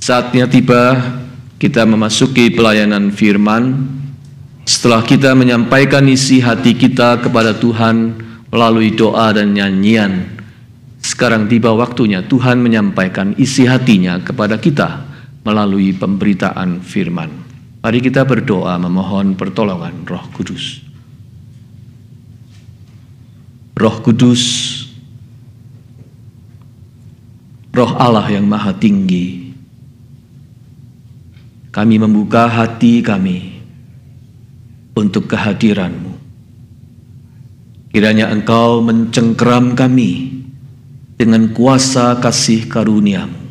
Saatnya tiba kita memasuki pelayanan firman. Setelah kita menyampaikan isi hati kita kepada Tuhan melalui doa dan nyanyian, sekarang tiba waktunya Tuhan menyampaikan isi hatinya kepada kita melalui pemberitaan firman. Mari kita berdoa memohon pertolongan Roh Kudus. Roh Kudus, Roh Allah yang Maha Tinggi, kami membuka hati kami untuk kehadiran-Mu. Kiranya Engkau mencengkeram kami dengan kuasa kasih karunia-Mu.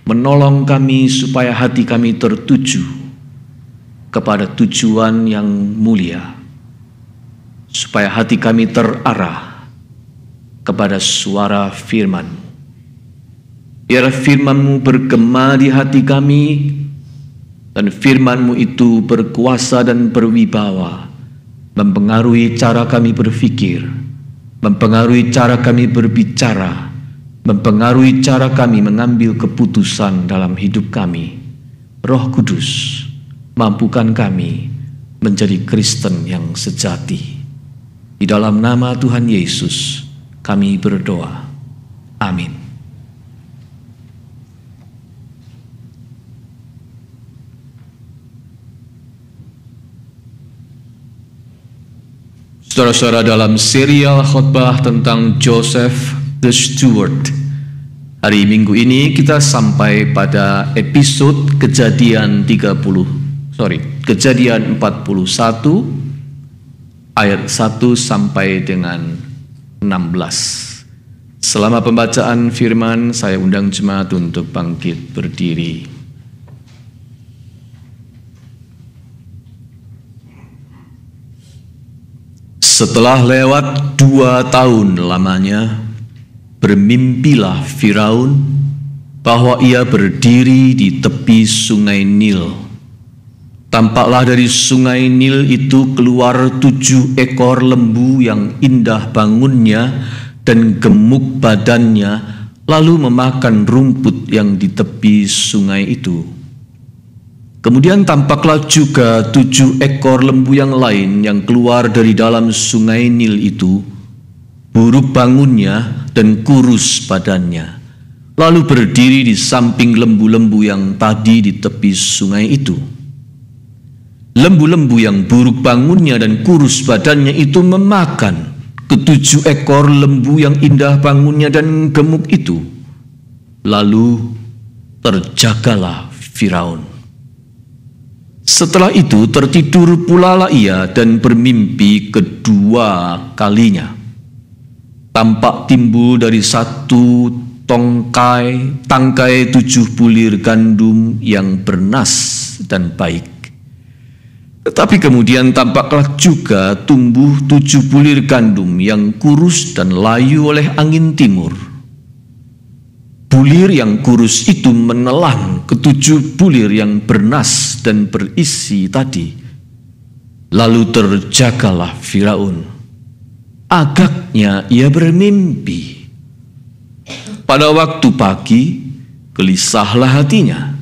Menolong kami supaya hati kami tertuju kepada tujuan yang mulia. Supaya hati kami terarah kepada suara firman-Mu. Biar firman-Mu bergema di hati kami, dan firman-Mu itu berkuasa dan berwibawa, mempengaruhi cara kami berpikir, mempengaruhi cara kami berbicara, mempengaruhi cara kami mengambil keputusan dalam hidup kami. Roh Kudus, mampukan kami menjadi Kristen yang sejati. Di dalam nama Tuhan Yesus kami berdoa. Amin. Saudara-saudara, dalam serial khotbah tentang Joseph the Steward, hari Minggu ini kita sampai pada episode Kejadian 41 ayat 1 sampai dengan 16. Selama pembacaan firman, saya undang jemaat untuk bangkit berdiri. Setelah lewat 2 tahun lamanya, bermimpilah Firaun bahwa ia berdiri di tepi sungai Nil. Tampaklah dari sungai Nil itu keluar 7 ekor lembu yang indah bangunnya dan gemuk badannya, lalu memakan rumput yang di tepi sungai itu. Kemudian tampaklah juga 7 ekor lembu yang lain yang keluar dari dalam sungai Nil itu, buruk bangunnya dan kurus badannya, lalu berdiri di samping lembu-lembu yang tadi di tepi sungai itu. Lembu-lembu yang buruk bangunnya dan kurus badannya itu memakan ke-7 ekor lembu yang indah bangunnya dan gemuk itu. Lalu terjagalah Firaun. Setelah itu tertidur pula ia dan bermimpi kedua kalinya. Tampak timbul dari satu tangkai 7 bulir gandum yang bernas dan baik. Tetapi kemudian tampaklah juga tumbuh 7 bulir gandum yang kurus dan layu oleh angin timur. Bulir yang kurus itu menelan ke-7 bulir yang bernas dan berisi tadi. Lalu terjagalah Firaun. Agaknya ia bermimpi. Pada waktu pagi, gelisahlah hatinya.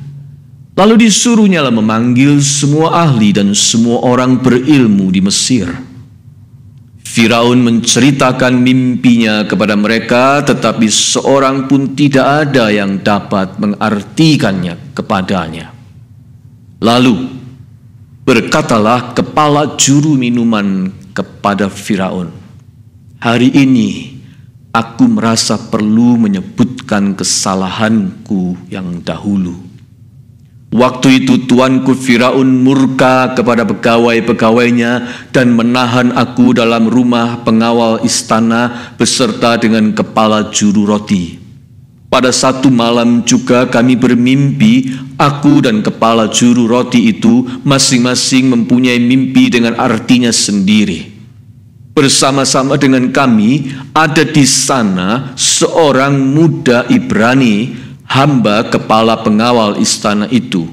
Lalu disuruhnya memanggil semua ahli dan semua orang berilmu di Mesir. Firaun menceritakan mimpinya kepada mereka, tetapi seorang pun tidak ada yang dapat mengartikannya kepadanya. Lalu berkatalah kepala juru minuman kepada Firaun, "Hari ini aku merasa perlu menyebutkan kesalahanku yang dahulu. Waktu itu tuanku Firaun murka kepada pegawai-pegawainya dan menahan aku dalam rumah pengawal istana beserta dengan kepala juru roti. Pada satu malam juga kami bermimpi, aku dan kepala juru roti itu masing-masing mempunyai mimpi dengan artinya sendiri. Bersama-sama dengan kami ada di sana seorang muda Ibrani, hamba kepala pengawal istana itu.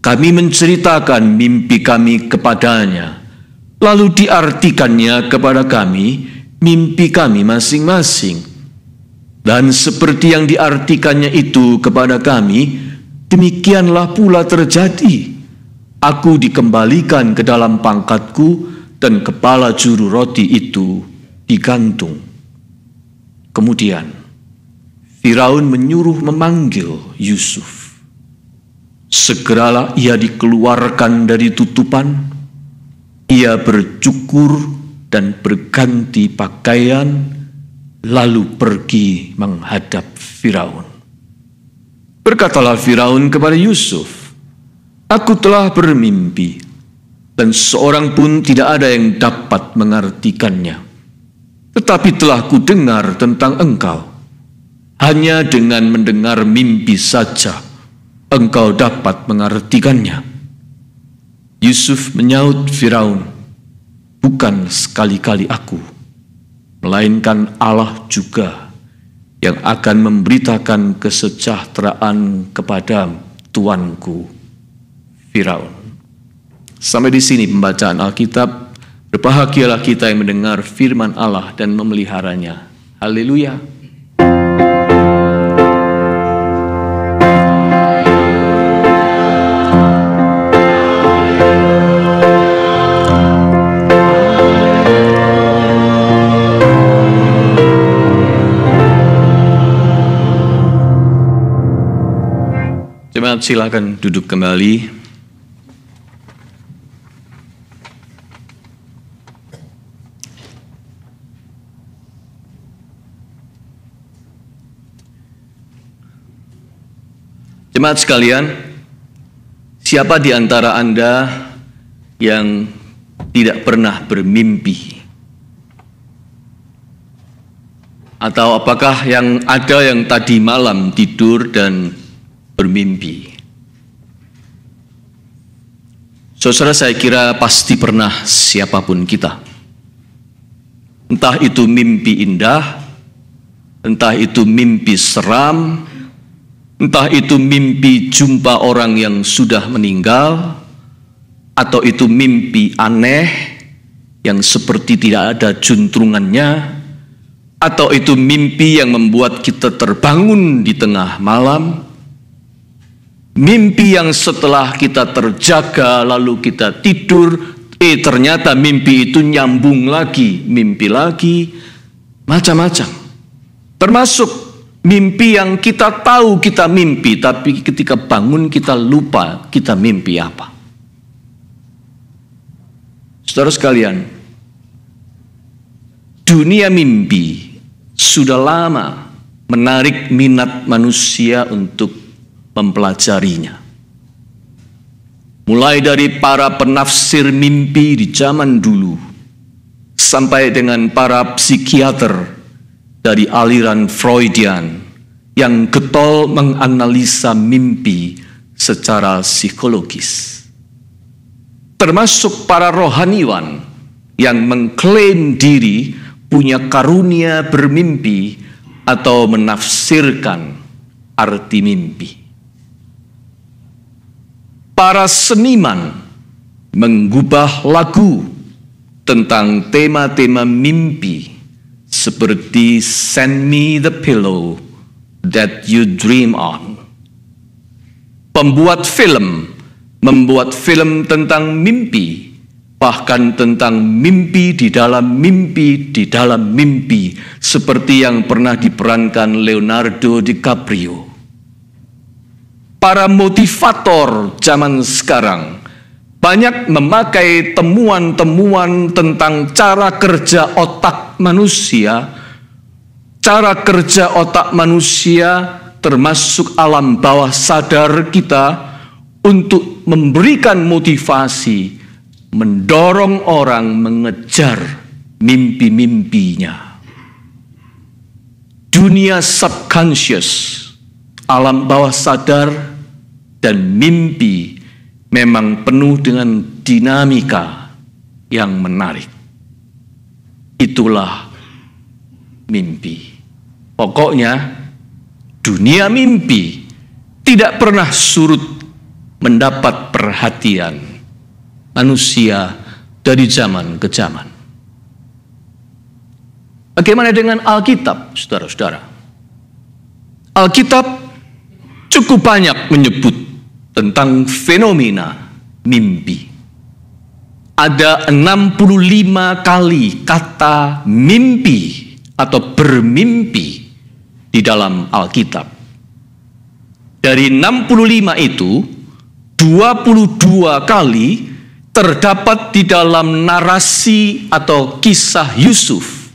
Kami menceritakan mimpi kami kepadanya, lalu diartikannya kepada kami mimpi kami masing-masing. Dan seperti yang diartikannya itu kepada kami, demikianlah pula terjadi. Aku dikembalikan ke dalam pangkatku dan kepala juru roti itu digantung. Kemudian Firaun menyuruh memanggil Yusuf. Segeralah ia dikeluarkan dari tutupan. Ia bercukur dan berganti pakaian, lalu pergi menghadap Firaun. Berkatalah Firaun kepada Yusuf, "Aku telah bermimpi, dan seorang pun tidak ada yang dapat mengartikannya. Tetapi telah kudengar tentang engkau. Hanya dengan mendengar mimpi saja engkau dapat mengartikannya." Yusuf menyaut Firaun, "Bukan sekali-kali aku, melainkan Allah juga yang akan memberitakan kesejahteraan kepada tuanku Firaun." Sampai di sini pembacaan Alkitab. Berbahagialah kita yang mendengar firman Allah dan memeliharanya. Haleluya. Jemaat, silakan duduk kembali. Jemaat sekalian, siapa di antara Anda yang tidak pernah bermimpi? Atau apakah yang ada yang tadi malam tidur dan bermimpi? Saudara, saya kira pasti pernah siapapun kita. Entah itu mimpi indah, entah itu mimpi seram, entah itu mimpi jumpa orang yang sudah meninggal, atau itu mimpi aneh yang seperti tidak ada juntrungannya, atau itu mimpi yang membuat kita terbangun di tengah malam. Mimpi yang setelah kita terjaga lalu kita tidur, ternyata mimpi itu nyambung lagi, mimpi lagi, macam-macam. Termasuk mimpi yang kita tahu kita mimpi, tapi ketika bangun kita lupa kita mimpi apa. Saudara sekalian, dunia mimpi sudah lama menarik minat manusia untuk mempelajarinya. Mulai dari para penafsir mimpi di zaman dulu, sampai dengan para psikiater dari aliran Freudian yang getol menganalisa mimpi secara psikologis. Termasuk para rohaniwan yang mengklaim diri punya karunia bermimpi atau menafsirkan arti mimpi. Para seniman menggubah lagu tentang tema-tema mimpi seperti "Send Me the Pillow That You Dream On". Pembuat film membuat film tentang mimpi, bahkan tentang mimpi di dalam mimpi di dalam mimpi, seperti yang pernah diperankan Leonardo DiCaprio. Para motivator zaman sekarang banyak memakai temuan-temuan tentang cara kerja otak manusia. Cara kerja otak manusia termasuk alam bawah sadar kita untuk memberikan motivasi, mendorong orang mengejar mimpi-mimpinya. Dunia subconscious, alam bawah sadar dan mimpi memang penuh dengan dinamika yang menarik. Itulah mimpi. Pokoknya dunia mimpi tidak pernah surut mendapat perhatian manusia dari zaman ke zaman. Bagaimana dengan Alkitab, saudara-saudara? Alkitab cukup banyak menyebut tentang fenomena mimpi. Ada 65 kali kata mimpi atau bermimpi di dalam Alkitab. Dari 65 itu, 22 kali terdapat di dalam narasi atau kisah Yusuf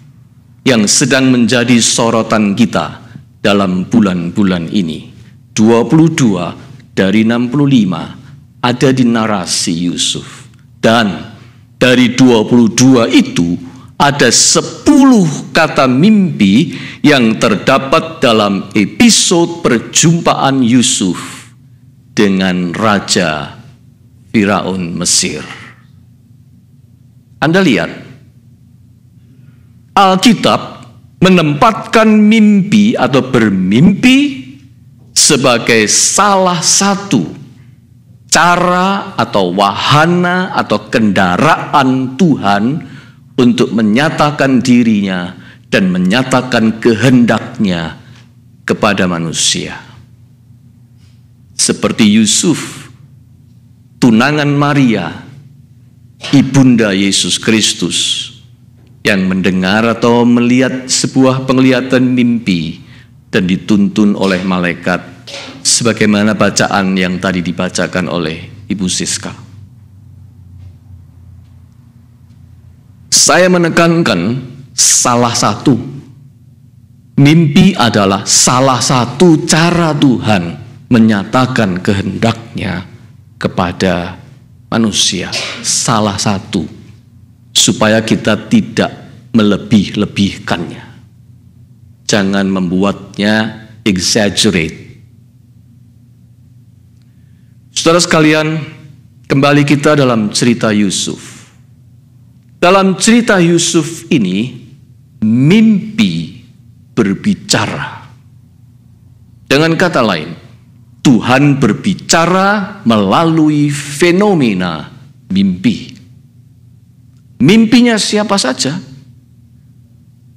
yang sedang menjadi sorotan kita dalam bulan-bulan ini. 22 dari 65 ada di narasi Yusuf. Dan dari 22 itu ada 10 kata mimpi yang terdapat dalam episode perjumpaan Yusuf dengan Raja Firaun Mesir. Anda lihat, Alkitab menempatkan mimpi atau bermimpi sebagai salah satu cara atau wahana atau kendaraan Tuhan untuk menyatakan dirinya dan menyatakan kehendaknya kepada manusia. Seperti Yusuf, tunangan Maria, ibunda Yesus Kristus, yang mendengar atau melihat sebuah penglihatan mimpi dan dituntun oleh malaikat, sebagaimana bacaan yang tadi dibacakan oleh Ibu Siska. Saya menekankan salah satu. Mimpi adalah salah satu cara Tuhan menyatakan kehendaknya kepada manusia. Salah satu. Supaya kita tidak melebih-lebihkannya. Jangan membuatnya exaggerate. Saudara sekalian, kembali kita dalam cerita Yusuf. Dalam cerita Yusuf ini, mimpi berbicara. Dengan kata lain, Tuhan berbicara melalui fenomena mimpi. Mimpinya siapa saja?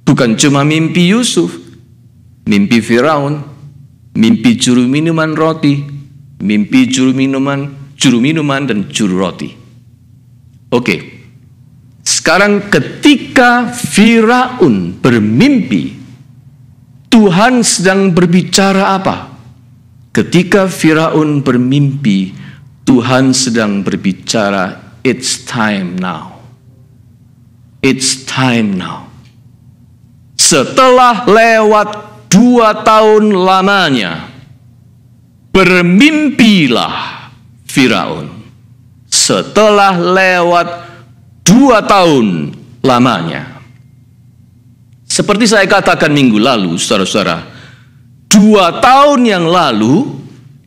Bukan cuma mimpi Yusuf, mimpi Firaun, mimpi juru minuman roti, mimpi juru minuman dan juru roti. Oke. Sekarang ketika Firaun bermimpi, Tuhan sedang berbicara apa? Ketika Firaun bermimpi, Tuhan sedang berbicara, it's time now. It's time now. Setelah lewat 2 tahun lamanya, bermimpilah Firaun. Setelah lewat 2 tahun lamanya. Seperti saya katakan minggu lalu, saudara-saudara, 2 tahun yang lalu,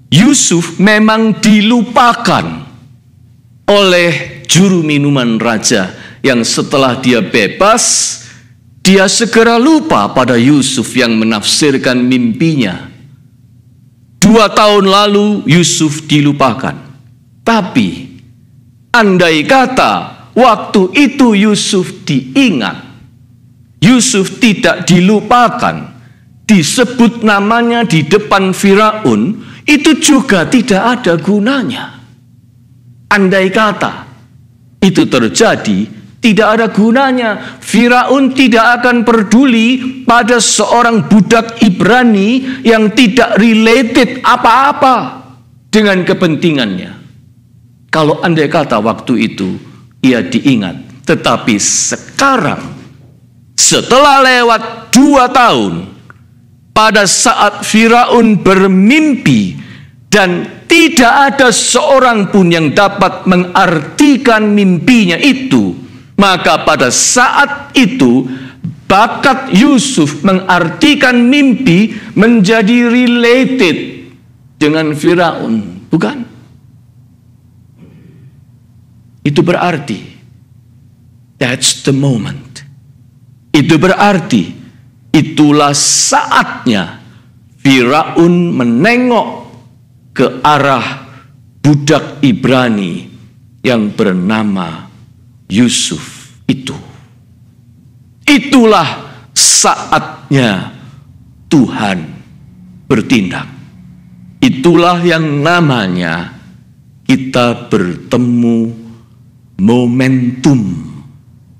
Yusuf memang dilupakan oleh juru minuman raja, yang setelah dia bebas, dia segera lupa pada Yusuf yang menafsirkan mimpinya. 2 tahun lalu Yusuf dilupakan. Tapi andai kata waktu itu Yusuf diingat, Yusuf tidak dilupakan, disebut namanya di depan Firaun, itu juga tidak ada gunanya. Andai kata itu terjadi, tidak ada gunanya. Firaun tidak akan peduli pada seorang budak Ibrani yang tidak related apa-apa dengan kepentingannya. Kalau andai kata waktu itu ia diingat. Tetapi sekarang, setelah lewat 2 tahun, pada saat Firaun bermimpi dan tidak ada seorang pun yang dapat mengartikan mimpinya itu, maka pada saat itu bakat Yusuf mengartikan mimpi menjadi related dengan Firaun, bukan? Itu berarti that's the moment. Itu berarti itulah saatnya Firaun menengok ke arah budak Ibrani yang bernama Yusuf itu. Itulah saatnya Tuhan bertindak. Itulah yang namanya kita bertemu momentum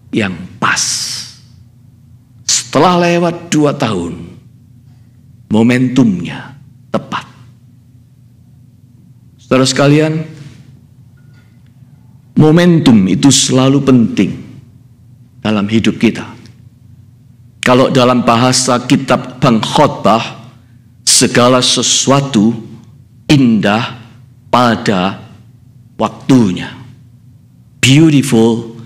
yang pas. Setelah lewat 2 tahun, momentumnya tepat. Saudara sekalian, momentum itu selalu penting dalam hidup kita. Kalau dalam bahasa kitab Pengkhotbah, segala sesuatu indah pada waktunya. Beautiful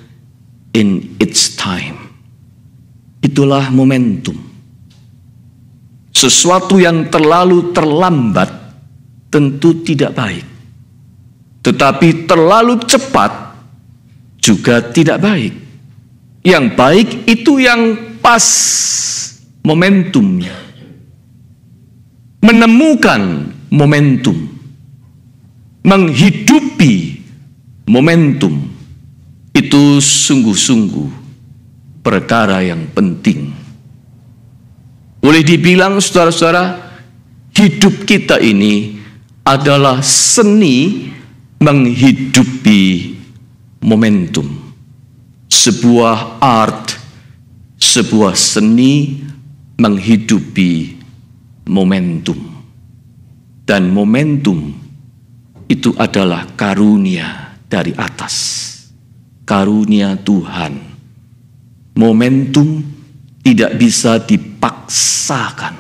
in its time. Itulah momentum. Sesuatu yang terlalu terlambat tentu tidak baik. Tetapi terlalu cepat juga tidak baik. Yang baik itu yang pas momentumnya. Menemukan momentum. Menghidupi momentum. Itu sungguh-sungguh perkara yang penting. Boleh dibilang saudara-saudara, hidup kita ini adalah seni menghidupi momentum. Sebuah art, sebuah seni menghidupi momentum. Dan momentum itu adalah karunia dari atas. Karunia Tuhan. Momentum tidak bisa dipaksakan.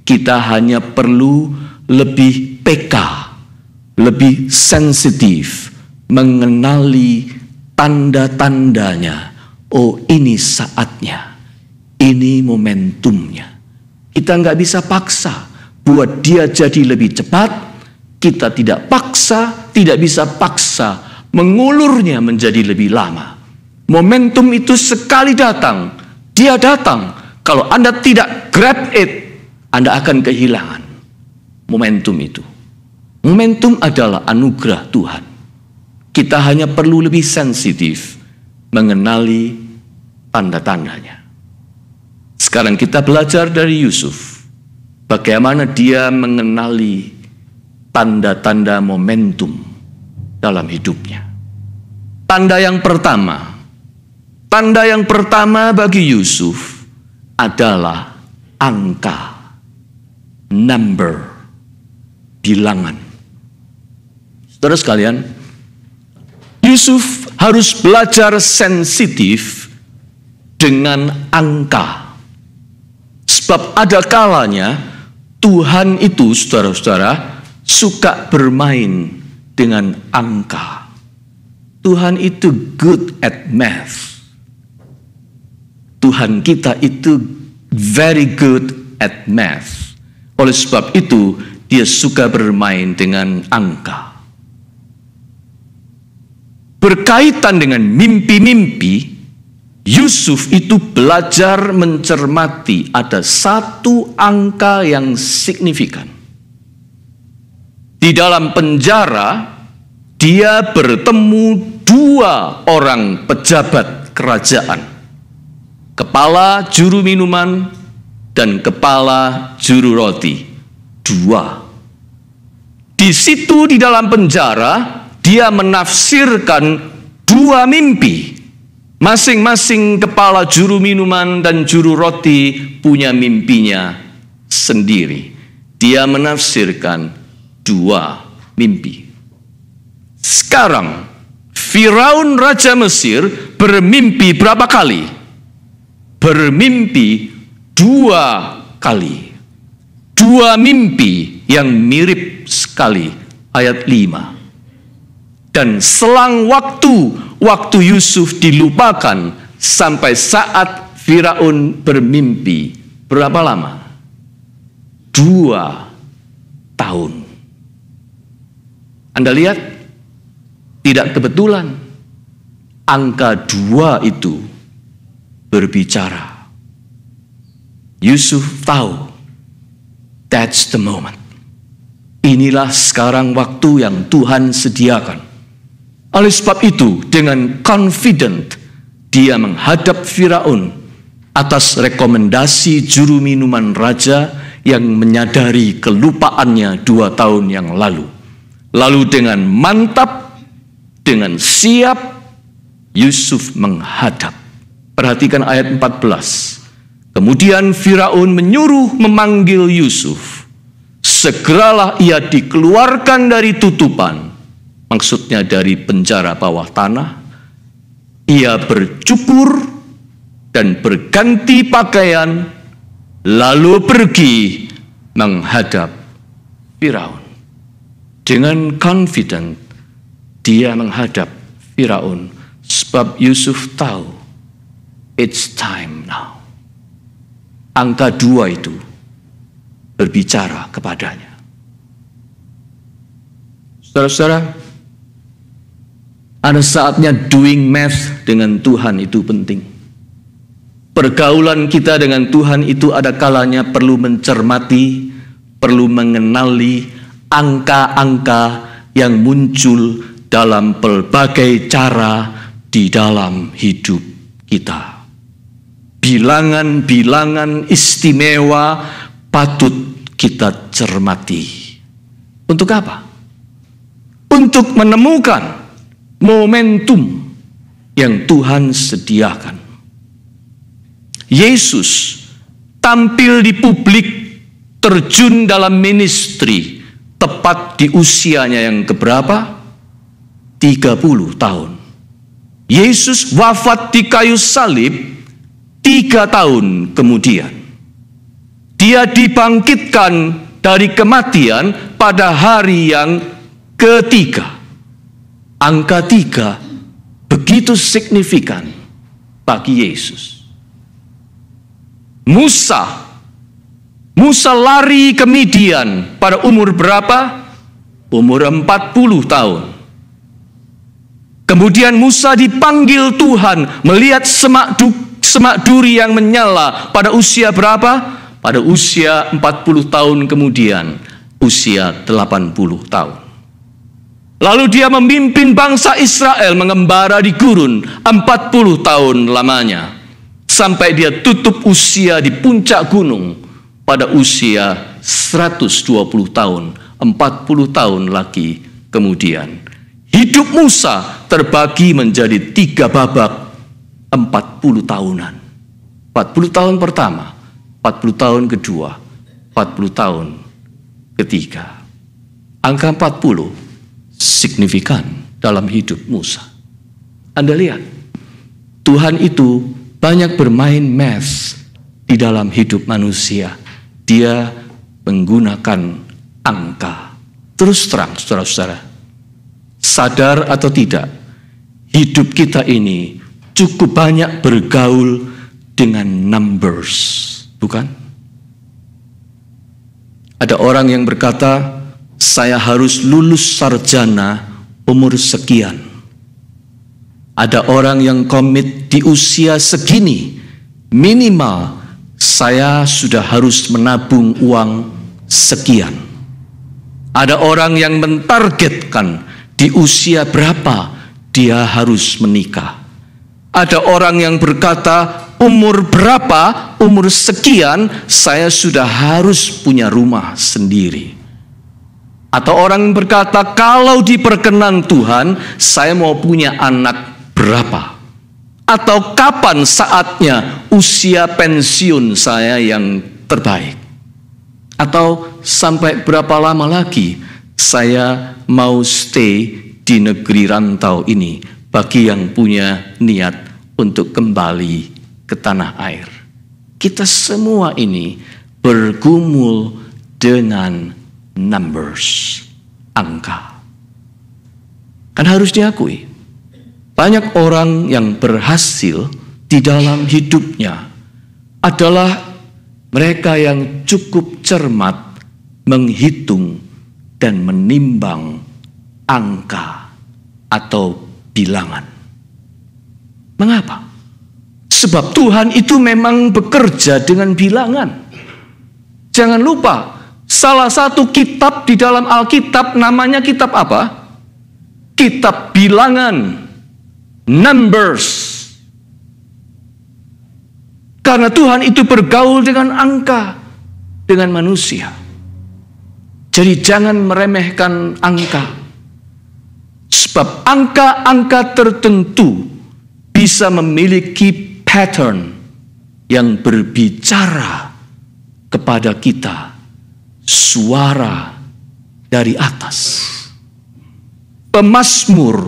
Kita hanya perlu lebih peka, lebih sensitif, mengenali tanda-tandanya. Oh, ini saatnya, ini momentumnya. Kita nggak bisa paksa buat dia jadi lebih cepat. Kita tidak bisa paksa mengulurnya menjadi lebih lama. Momentum itu sekali datang, dia datang. Kalau Anda tidak grab it, Anda akan kehilangan momentum itu. Momentum adalah anugerah Tuhan. Kita hanya perlu lebih sensitif mengenali tanda-tandanya. Sekarang kita belajar dari Yusuf, bagaimana dia mengenali tanda-tanda momentum dalam hidupnya. Tanda yang pertama bagi Yusuf adalah angka, number, bilangan. Saudara sekalian, Yusuf harus belajar sensitif dengan angka. Sebab ada kalanya Tuhan itu, saudara-saudara, suka bermain dengan angka. Tuhan itu good at math. Tuhan kita itu very good at math. Oleh sebab itu, dia suka bermain dengan angka. Berkaitan dengan mimpi-mimpi, Yusuf itu belajar mencermati ada satu angka yang signifikan. Di dalam penjara, dia bertemu 2 orang pejabat kerajaan. Kepala juru minuman dan kepala juru roti. 2. Di situ di dalam penjara, dia menafsirkan 2 mimpi. Masing-masing kepala juru minuman dan juru roti punya mimpinya sendiri. Dia menafsirkan 2 mimpi. Sekarang, Firaun Raja Mesir bermimpi berapa kali? Bermimpi 2 kali. 2 mimpi yang mirip sekali. Ayat 5. Dan selang waktu Yusuf dilupakan sampai saat Firaun bermimpi. Berapa lama? 2 tahun. Anda lihat, tidak kebetulan angka 2 itu berbicara. Yusuf tahu, that's the moment. Inilah sekarang waktu yang Tuhan sediakan. Oleh sebab itu, dengan confident, dia menghadap Firaun atas rekomendasi juru minuman raja yang menyadari kelupaannya 2 tahun yang lalu. Lalu dengan mantap, dengan siap, Yusuf menghadap. Perhatikan ayat 14. Kemudian Firaun menyuruh memanggil Yusuf. Segeralah ia dikeluarkan dari tutupan, maksudnya dari penjara bawah tanah. Ia bercukur dan berganti pakaian, lalu pergi menghadap Firaun. Dengan confident dia menghadap Firaun, sebab Yusuf tahu it's time now. Angka 2 itu berbicara kepadanya. Saudara-saudara, ada saatnya doing math dengan Tuhan itu penting. Pergaulan kita dengan Tuhan itu ada kalanya perlu mencermati, perlu mengenali angka-angka yang muncul dalam berbagai cara di dalam hidup kita. Bilangan-bilangan istimewa patut kita cermati. Untuk apa? Untuk menemukan momentum yang Tuhan sediakan. Yesus tampil di publik, terjun dalam ministry tepat di usianya yang keberapa? 30 tahun. Yesus wafat di kayu salib 3 tahun kemudian. Dia dibangkitkan dari kematian pada hari yang ketiga. Angka 3 begitu signifikan bagi Yesus. Musa lari ke Midian pada umur berapa? Umur 40 tahun. Kemudian Musa dipanggil Tuhan melihat semak duri yang menyala pada usia berapa? Pada usia 40 tahun kemudian, usia 80 tahun. Lalu dia memimpin bangsa Israel mengembara di gurun 40 tahun lamanya. Sampai dia tutup usia di puncak gunung pada usia 120 tahun, 40 tahun lagi kemudian. Hidup Musa terbagi menjadi 3 babak 40 tahunan. 40 tahun pertama, 40 tahun kedua, 40 tahun ketiga. Angka 40 signifikan dalam hidup Musa. Anda lihat, Tuhan itu banyak bermain math di dalam hidup manusia. Dia menggunakan angka. Terus terang, saudara-saudara, sadar atau tidak, hidup kita ini cukup banyak bergaul dengan numbers, bukan? Ada orang yang berkata, saya harus lulus sarjana umur sekian. Ada orang yang komit di usia segini, minimal saya sudah harus menabung uang sekian. Ada orang yang mentargetkan di usia berapa dia harus menikah. Ada orang yang berkata, umur berapa, umur sekian, saya sudah harus punya rumah sendiri. Atau orang yang berkata, kalau diperkenan Tuhan, saya mau punya anak berapa. Atau kapan saatnya usia pensiun saya yang terbaik. Atau sampai berapa lama lagi saya mau stay di negeri rantau ini, bagi yang punya niat untuk kembali ke tanah air. Kita semua ini bergumul dengan numbers, angka. Kan harus diakui, banyak orang yang berhasil di dalam hidupnya adalah mereka yang cukup cermat menghitung dan menimbang angka atau bilangan. Mengapa? Sebab Tuhan itu memang bekerja dengan bilangan. Jangan lupa, salah satu kitab di dalam Alkitab namanya kitab apa? Kitab bilangan, Numbers. Karena Tuhan itu bergaul dengan angka. dengan manusia. Jadi jangan meremehkan angka. Sebab angka-angka tertentu bisa memiliki pattern yang berbicara kepada kita, suara dari atas. Pemazmur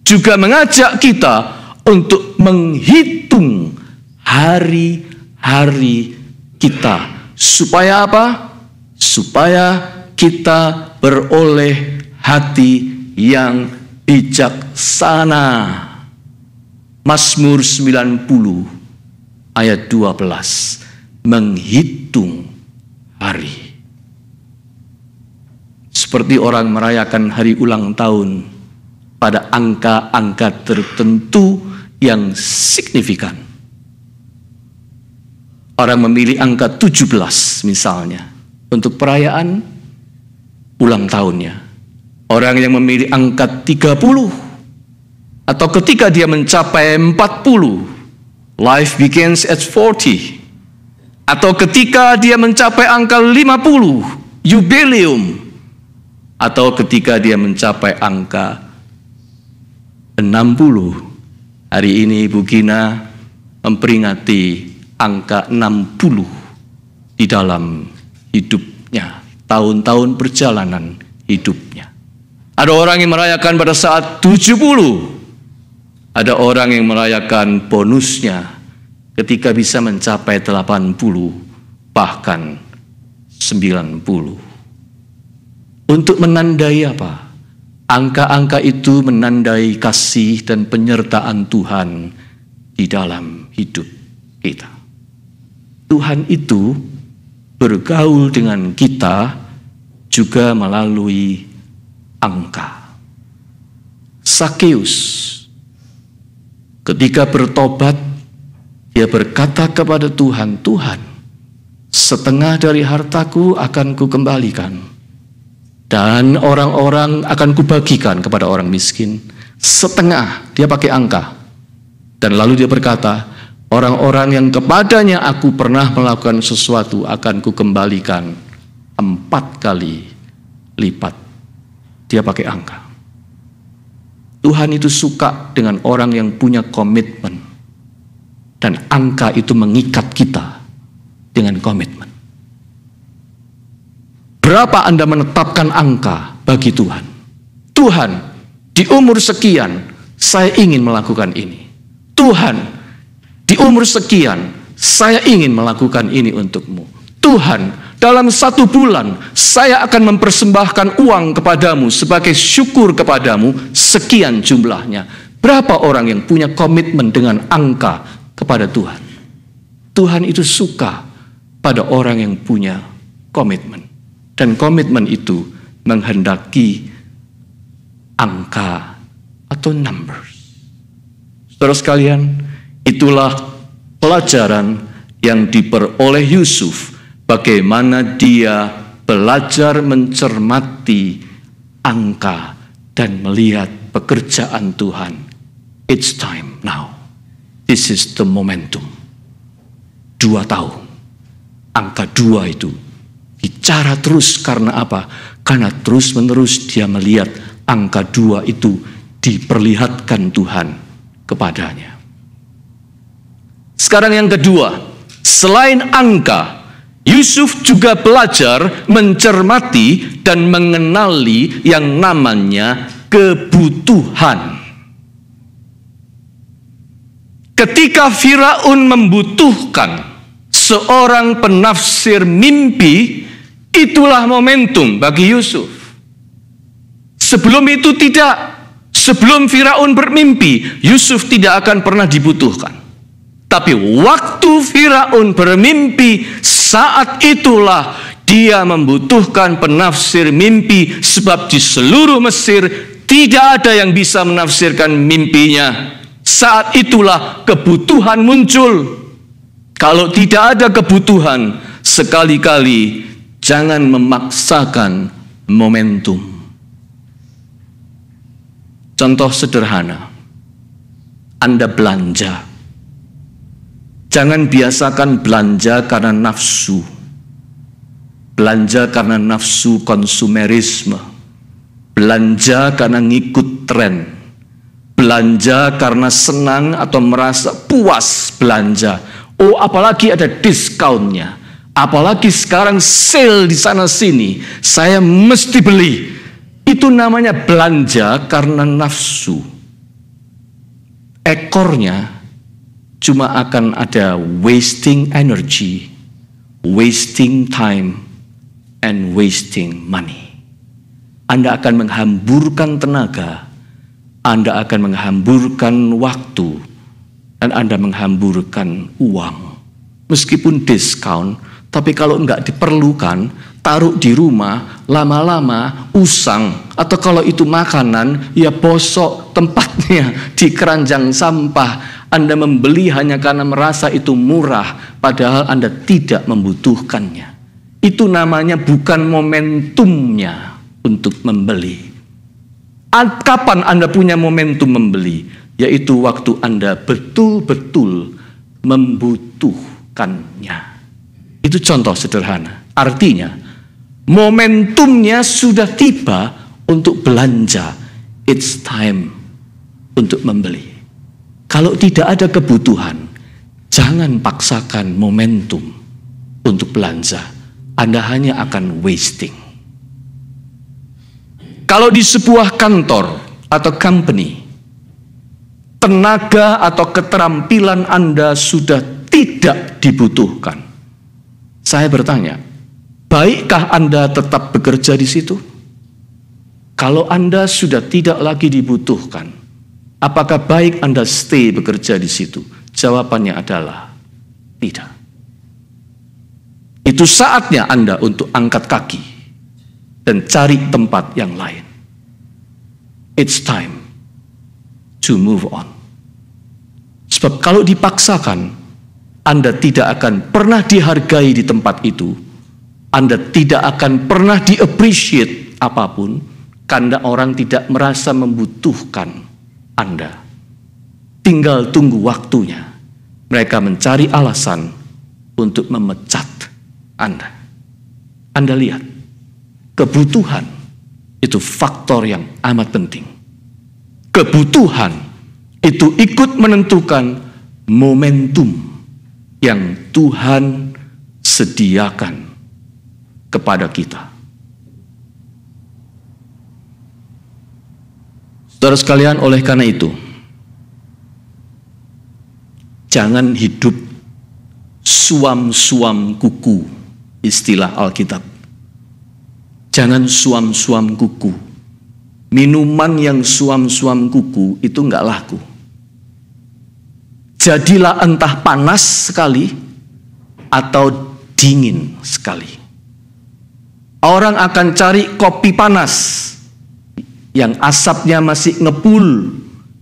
juga mengajak kita untuk menghitung hari-hari kita. Supaya apa? Supaya kita beroleh hati yang bijaksana. Mazmur 90 ayat 12. Menghitung hari. Seperti orang merayakan hari ulang tahun pada angka-angka tertentu yang signifikan. Orang memilih angka 17 misalnya untuk perayaan ulang tahunnya. Orang yang memilih angka 30 atau ketika dia mencapai 40, life begins at 40. Atau ketika dia mencapai angka 50, jubileum. Atau ketika dia mencapai angka 60. Hari ini Ibu Gina memperingati angka 60 di dalam hidupnya. Tahun-tahun perjalanan hidupnya. Ada orang yang merayakan pada saat 70. Ada orang yang merayakan bonusnya ketika bisa mencapai 80, bahkan 90. Untuk menandai apa? Angka-angka itu menandai kasih dan penyertaan Tuhan di dalam hidup kita. Tuhan itu bergaul dengan kita juga melalui angka. Sakeus ketika bertobat, dia berkata kepada Tuhan, Tuhan, setengah dari hartaku akan kukembalikan. Dan orang-orang akan kubagikan kepada orang miskin. Setengah, dia pakai angka. Dan lalu dia berkata, orang-orang yang kepadanya aku pernah melakukan sesuatu akan kukembalikan 4 kali lipat. Dia pakai angka. Tuhan itu suka dengan orang yang punya komitmen. Dan angka itu mengikat kita dengan komitmen. Berapa Anda menetapkan angka bagi Tuhan? Tuhan, di umur sekian, saya ingin melakukan ini. Tuhan, di umur sekian, saya ingin melakukan ini untukmu. Tuhan, dalam 1 bulan, saya akan mempersembahkan uang kepadamu sebagai syukur kepadamu, sekian jumlahnya. Berapa orang yang punya komitmen dengan angka kepada Tuhan? Tuhan itu suka pada orang yang punya komitmen. Dan komitmen itu menghendaki angka atau numbers. Saudara sekalian, itulah pelajaran yang diperoleh Yusuf. Bagaimana dia belajar mencermati angka dan melihat pekerjaan Tuhan. It's time now. This is the momentum. 2 tahun. Angka 2 itu bicara terus karena apa? Karena terus-menerus dia melihat angka 2 itu diperlihatkan Tuhan kepadanya. Sekarang yang kedua, selain angka, Yusuf juga belajar mencermati dan mengenali yang namanya kebutuhan. Ketika Firaun membutuhkan seorang penafsir mimpi, itulah momentum bagi Yusuf. Sebelum itu tidak. Sebelum Firaun bermimpi, Yusuf tidak akan pernah dibutuhkan. Tapi waktu Firaun bermimpi, saat itulah dia membutuhkan penafsir mimpi. Sebab di seluruh Mesir tidak ada yang bisa menafsirkan mimpinya. Saat itulah kebutuhan muncul. Kalau tidak ada kebutuhan, sekali-kali jangan memaksakan momentum. Contoh sederhana, Anda belanja. Jangan biasakan belanja karena nafsu. belanja karena nafsu konsumerisme, belanja karena ngikut tren, belanja karena senang atau merasa puas belanja. Oh, apalagi ada diskonnya, apalagi sekarang sale di sana sini, saya mesti beli. Itu namanya belanja karena nafsu. Ekornya cuma akan ada wasting energy, wasting time, and wasting money. Anda akan menghamburkan tenaga, Anda akan menghamburkan waktu, dan Anda menghamburkan uang. Meskipun diskon, tapi kalau enggak diperlukan, taruh di rumah, lama-lama usang. Atau kalau itu makanan, ya bosok tempatnya di keranjang sampah. Anda membeli hanya karena merasa itu murah, padahal Anda tidak membutuhkannya. Itu namanya bukan momentumnya untuk membeli. Kapan Anda punya momentum membeli? Yaitu waktu Anda betul-betul membutuhkannya. Itu contoh sederhana. Artinya, momentumnya sudah tiba untuk belanja. It's time untuk membeli. Kalau tidak ada kebutuhan, jangan paksakan momentum untuk belanja. Anda hanya akan wasting. Kalau di sebuah kantor atau company, tenaga atau keterampilan Anda sudah tidak dibutuhkan, saya bertanya, baikkah Anda tetap bekerja di situ? Kalau Anda sudah tidak lagi dibutuhkan, apakah baik Anda stay bekerja di situ? Jawabannya adalah tidak. Itu saatnya Anda untuk angkat kaki dan cari tempat yang lain. It's time to move on. Sebab kalau dipaksakan, Anda tidak akan pernah dihargai di tempat itu. Anda tidak akan pernah di-appreciate apapun, karena orang tidak merasa membutuhkan Anda. Tinggal tunggu waktunya. Mereka mencari alasan untuk memecat Anda. Anda lihat, kebutuhan itu faktor yang amat penting. Kebutuhan itu ikut menentukan momentum yang Tuhan sediakan kepada kita. Saudara sekalian, oleh karena itu, jangan hidup suam-suam kuku, istilah Alkitab. Jangan suam-suam kuku. Minuman yang suam-suam kuku itu enggak laku. Jadilah entah panas sekali atau dingin sekali. Orang akan cari kopi panas yang asapnya masih ngepul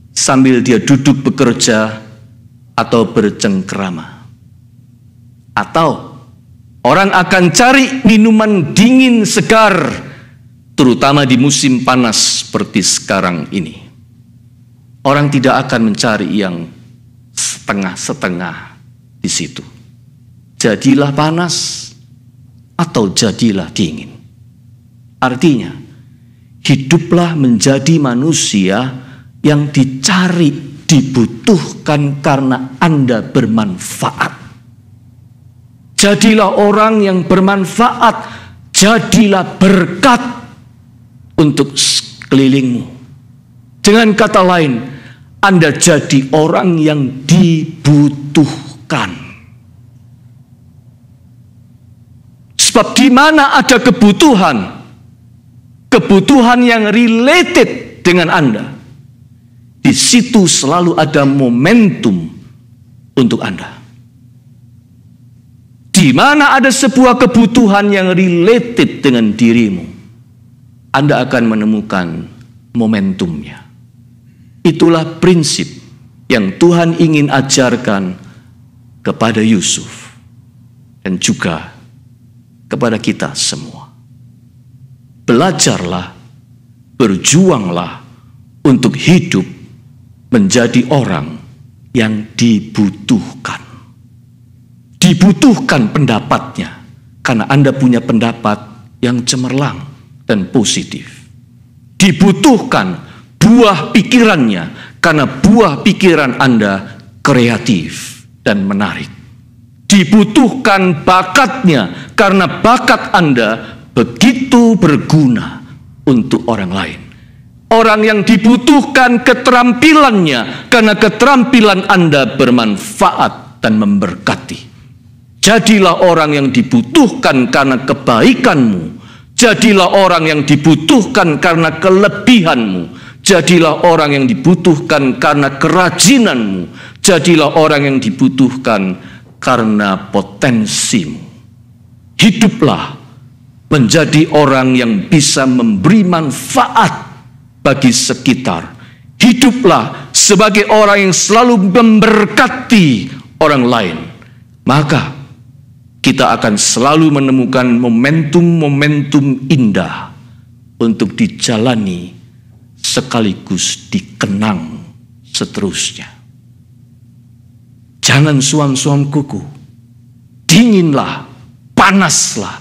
sambil dia duduk bekerja atau bercengkrama. Atau orang akan cari minuman dingin segar, terutama di musim panas seperti sekarang ini. Orang tidak akan mencari yang setengah-setengah di situ. Jadilah panas atau jadilah dingin. Artinya, hiduplah menjadi manusia yang dicari, dibutuhkan karena Anda bermanfaat. Jadilah orang yang bermanfaat, jadilah berkat untuk sekelilingmu. Dengan kata lain, Anda jadi orang yang dibutuhkan. Sebab di mana ada kebutuhan, kebutuhan yang related dengan Anda, di situ selalu ada momentum untuk Anda. Di mana ada sebuah kebutuhan yang related dengan dirimu, Anda akan menemukan momentumnya. Itulah prinsip yang Tuhan ingin ajarkan kepada Yusuf dan juga kepada kita semua. Belajarlah, berjuanglah untuk hidup menjadi orang yang dibutuhkan. Dibutuhkan pendapatnya, karena Anda punya pendapat yang cemerlang dan positif. Dibutuhkan buah pikirannya karena buah pikiran Anda kreatif dan menarik. Dibutuhkan bakatnya karena bakat Anda begitu berguna untuk orang lain. Orang yang dibutuhkan keterampilannya karena keterampilan Anda bermanfaat dan memberkati. Jadilah orang yang dibutuhkan karena kebaikanmu. Jadilah orang yang dibutuhkan karena kelebihanmu. Jadilah orang yang dibutuhkan karena kerajinanmu. Jadilah orang yang dibutuhkan karena potensimu. Hiduplah menjadi orang yang bisa memberi manfaat bagi sekitar. Hiduplah sebagai orang yang selalu memberkati orang lain. Maka kita akan selalu menemukan momentum-momentum indah untuk dijalani sekaligus dikenang seterusnya. Jangan suam-suam kuku. Dinginlah, panaslah,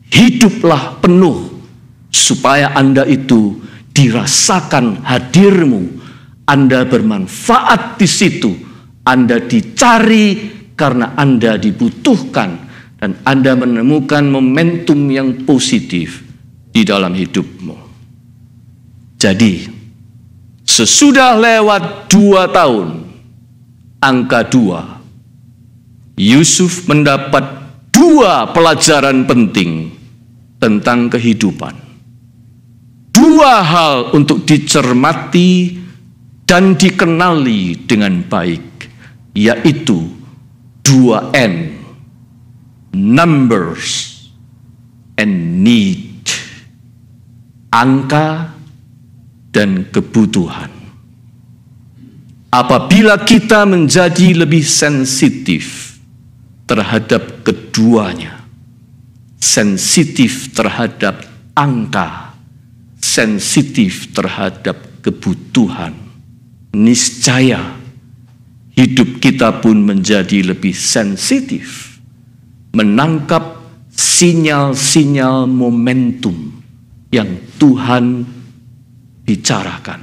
hiduplah penuh supaya Anda itu dirasakan hadirmu. Anda bermanfaat di situ. Anda dicari karena Anda dibutuhkan. Dan Anda menemukan momentum yang positif di dalam hidupmu. Jadi, sesudah lewat 2 tahun, angka 2, Yusuf mendapat 2 pelajaran penting tentang kehidupan. 2 hal untuk dicermati dan dikenali dengan baik, yaitu 2N. Numbers and need. Angka dan kebutuhan. Apabila kita menjadi lebih sensitif terhadap keduanya, sensitif terhadap angka, sensitif terhadap kebutuhan, niscaya hidup kita pun menjadi lebih sensitif menangkap sinyal-sinyal momentum yang Tuhan bicarakan,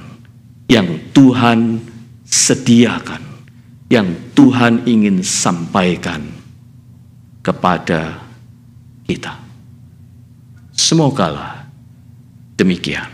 yang Tuhan sediakan, yang Tuhan ingin sampaikan kepada kita. Semogalah demikian.